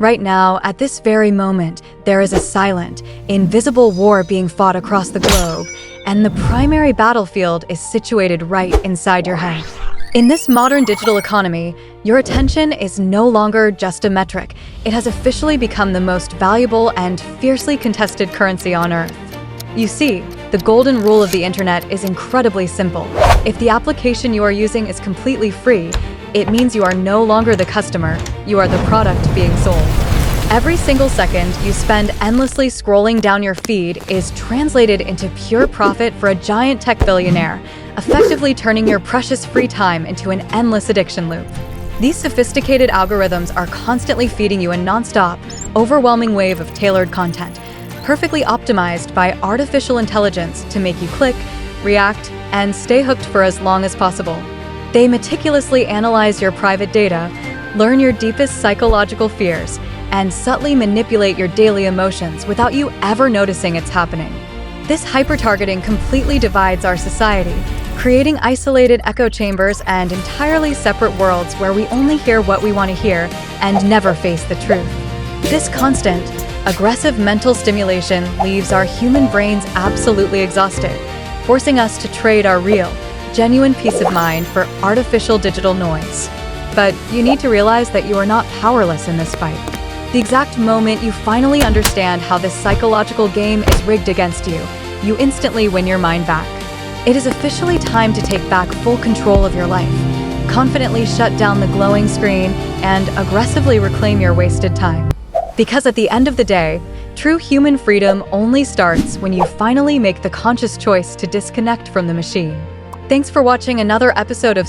Right now, at this very moment, there is a silent, invisible war being fought across the globe, and the primary battlefield is situated right inside your head. In this modern digital economy, your attention is no longer just a metric. It has officially become the most valuable and fiercely contested currency on Earth. You see, the golden rule of the internet is incredibly simple. If the application you are using is completely free, it means you are no longer the customer, you are the product being sold. Every single second you spend endlessly scrolling down your feed is translated into pure profit for a giant tech billionaire, effectively turning your precious free time into an endless addiction loop. These sophisticated algorithms are constantly feeding you a non-stop, overwhelming wave of tailored content, perfectly optimized by artificial intelligence to make you click, react, and stay hooked for as long as possible. They meticulously analyze your private data, learn your deepest psychological fears, and subtly manipulate your daily emotions without you ever noticing it's happening. This hyper-targeting completely divides our society, creating isolated echo chambers and entirely separate worlds where we only hear what we want to hear and never face the truth. This constant, aggressive mental stimulation leaves our human brains absolutely exhausted, forcing us to trade our real, genuine peace of mind for artificial digital noise. But you need to realize that you are not powerless in this fight. The exact moment you finally understand how this psychological game is rigged against you, you instantly win your mind back. It is officially time to take back full control of your life, confidently shut down the glowing screen, and aggressively reclaim your wasted time. Because at the end of the day, true human freedom only starts when you finally make the conscious choice to disconnect from the machine. Thanks for watching another episode of